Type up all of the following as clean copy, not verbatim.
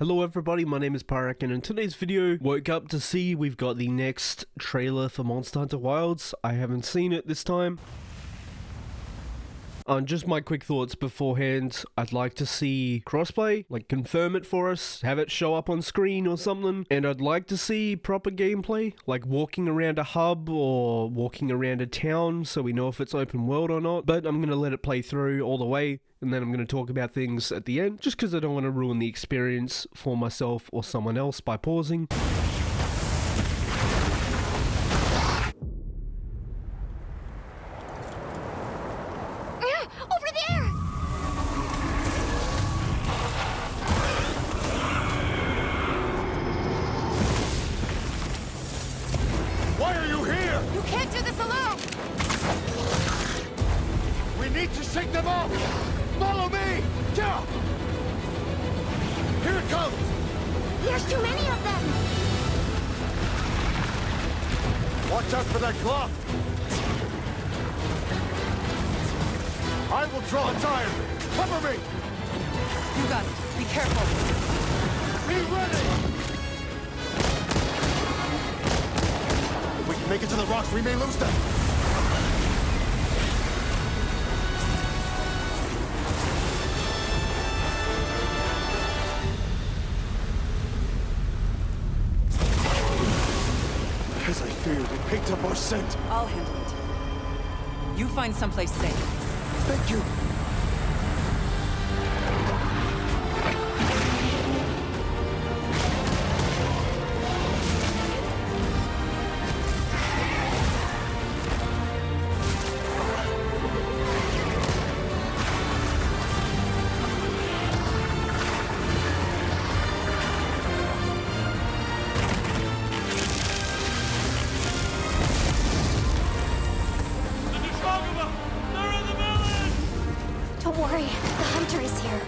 Hello everybody, my name is Pyrak, and in today's video, woke up to see we've got the next trailer for Monster Hunter Wilds. I haven't seen it this time. Just my quick thoughts beforehand, I'd like to see crossplay, like confirm it for us, have it show up on screen or something, and I'd like to see proper gameplay, like walking around a hub or walking around a town so we know if it's open world or not, but I'm going to let it play through all the way, and then I'm going to talk about things at the end, just because I don't want to ruin the experience for myself or someone else by pausing. Why are you here? You can't do this alone! We need to shake them off! Follow me! Yeah! Here it comes! There's too many of them! Watch out for that glove! I will draw its iron! Cover me! You got it. Be careful. Be ready! If we can make it to the rocks, we may lose them! As I feared, it picked up our scent. I'll handle it. You find someplace safe. Thank you. Don't worry, the hunter is here.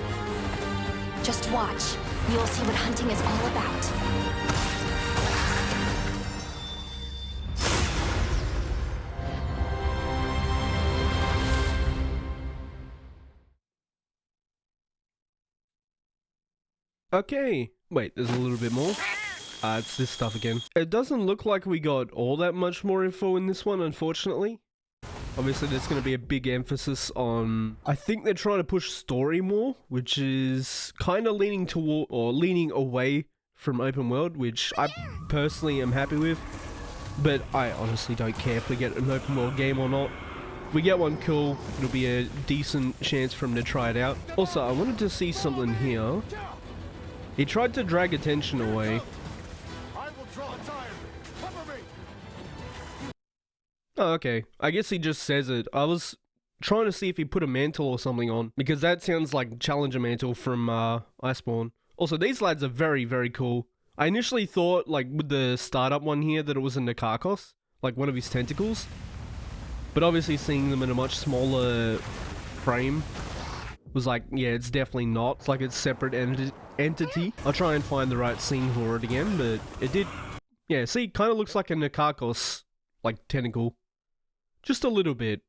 Just watch. You'll see what hunting is all about. Okay, wait, there's a little bit more. It's this stuff again. It doesn't look like we got all that much more info in this one, unfortunately. Obviously, there's going to be a big emphasis on... I think they're trying to push story more, which is kind of leaning toward, or leaning away from open world, which I personally am happy with. But I honestly don't care if we get an open world game or not. If we get one, cool. It'll be a decent chance for him to try it out. Also, I wanted to see something here. He tried to drag attention away. I will draw its iron. Cover me! Oh, okay. I guess he just says it. I was trying to see if he put a mantle or something on, because that sounds like Challenger Mantle from Iceborne. Also, these lads are very, very cool. I initially thought, like, with the startup one here, that it was a Nikakos, like one of his tentacles. But obviously seeing them in a much smaller frame was like, yeah, it's definitely not. It's like it's a separate entity. I'll try and find the right scene for it again, but it did... Yeah, see, kind of looks like a Nikakos, like, tentacle. Just a little bit.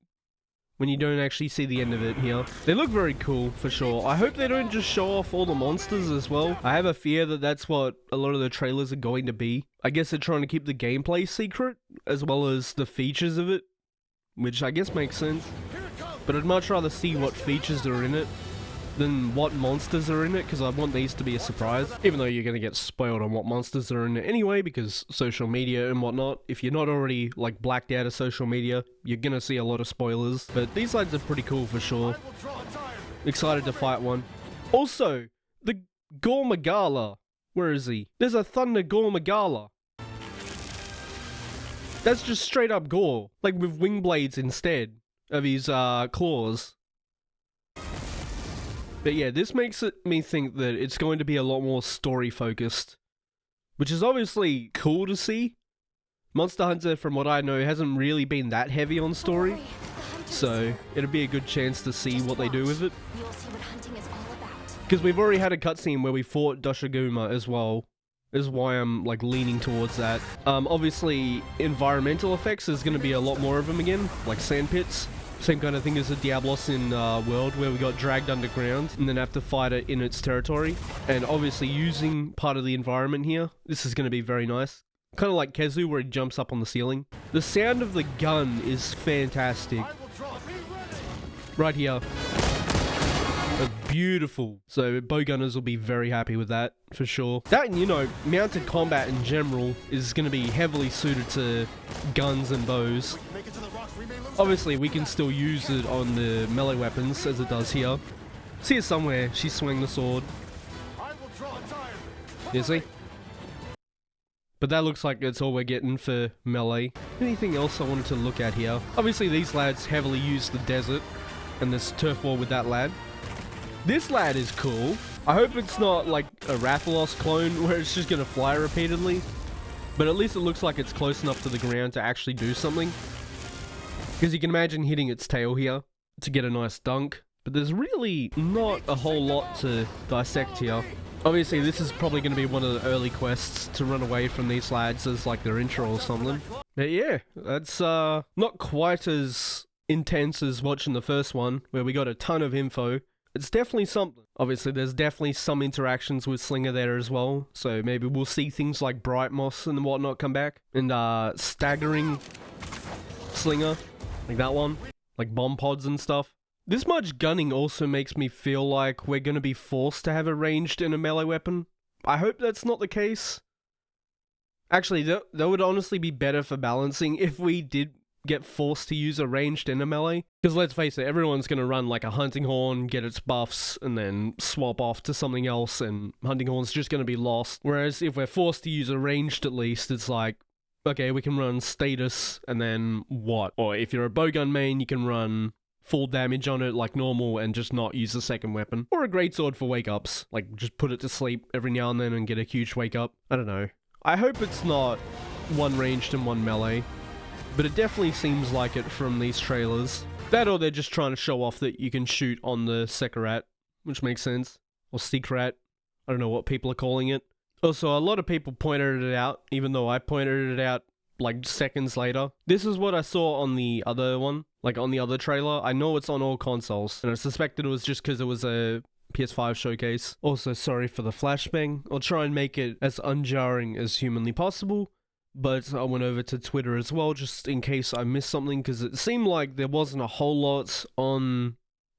When you don't actually see the end of it here. They look very cool, for sure. I hope they don't just show off all the monsters as well. I have a fear that that's what a lot of the trailers are going to be. I guess they're trying to keep the gameplay secret, as well as the features of it. Which I guess makes sense. But I'd much rather see what features are in it than what monsters are in it, because I want these to be a surprise. Even though you're going to get spoiled on what monsters are in it anyway, because social media and whatnot. If you're not already, like, blacked out of social media, you're going to see a lot of spoilers. But these lads are pretty cool for sure. Excited to fight one. Also, the Gore Magala. Where is he? There's a Thunder Gore Magala. That's just straight up Gore. Like, with wing blades instead of his claws. But yeah, this makes me think that it's going to be a lot more story focused, which is obviously cool to see. Monster Hunter, from what I know, hasn't really been that heavy on story, so it'll be a good chance to see what they do with it. Because we've already had a cutscene where we fought Doshiguma as well, is why I'm like leaning towards that. Obviously, environmental effects, there's going to be a lot more of them again, like sand pits. Same kind of thing as the Diablos in World, where we got dragged underground and then have to fight it in its territory. And obviously using part of the environment here, this is going to be very nice. Kind of like Kezu, where he jumps up on the ceiling. The sound of the gun is fantastic. I will draw. Be ready. Right here. That's beautiful. So bowgunners will be very happy with that, for sure. That and, you know, mounted combat in general is going to be heavily suited to guns and bows. Make it to the rocks. We may lose. Obviously, we can still use it on the melee weapons, as it does here. See it somewhere. She's swinging the sword. I will draw entirely. You see? But that looks like that's all we're getting for melee. Anything else I wanted to look at here? Obviously, these lads heavily use the desert and this turf war with that lad. This lad is cool. I hope it's not like a Rathalos clone where it's just gonna fly repeatedly. But at least it looks like it's close enough to the ground to actually do something. Because you can imagine hitting its tail here to get a nice dunk. But there's really not a whole lot to dissect here. Obviously, this is probably going to be one of the early quests to run away from these lads as like their intro or something. But yeah, that's not quite as intense as watching the first one, where we got a ton of info. It's definitely something. Obviously, there's definitely some interactions with Slinger there as well. So maybe we'll see things like Bright Moss and whatnot come back. And staggering Slinger, like that one. Like bomb pods and stuff. This much gunning also makes me feel like we're going to be forced to have a ranged and a melee weapon. I hope that's not the case. Actually, that would honestly be better for balancing if we did get forced to use a ranged and a melee. Because let's face it, everyone's going to run like a Hunting Horn, get its buffs, and then swap off to something else, and Hunting Horn's just going to be lost. Whereas if we're forced to use a ranged at least, it's like, okay, we can run status, and then what? Or if you're a bowgun main, you can run full damage on it like normal and just not use the second weapon. Or a greatsword for wake-ups. Like, just put it to sleep every now and then and get a huge wake-up. I don't know. I hope it's not one ranged and one melee. But it definitely seems like it from these trailers. That or they're just trying to show off that you can shoot on the Sekirat, which makes sense. Or Sekirat. I don't know what people are calling it. Also, a lot of people pointed it out, even though I pointed it out like seconds later. This is what I saw on the other one, like on the other trailer. I know it's on all consoles, and I suspected it was just because it was a PS5 showcase. Also, sorry for the flashbang. I'll try and make it as unjarring as humanly possible. But I went over to Twitter as well, just in case I missed something, because it seemed like there wasn't a whole lot on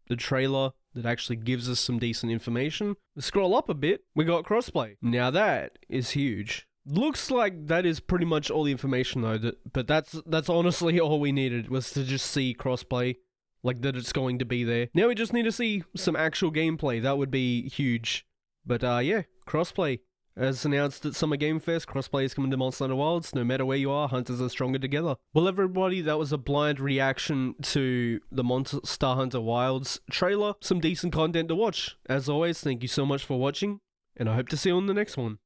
the trailer that actually gives us some decent information. Scroll up a bit, we got crossplay. Now that is huge. Looks like that is pretty much all the information though, but that's honestly all we needed, was to just see crossplay, like that it's going to be there. Now we just need to see some actual gameplay, that would be huge. But yeah, crossplay. As announced at Summer Game Fest, crossplay is coming to Monster Hunter Wilds. No matter where you are, hunters are stronger together. Well, everybody, that was a blind reaction to the Monster Hunter Wilds trailer. Some decent content to watch. As always, thank you so much for watching, and I hope to see you on the next one.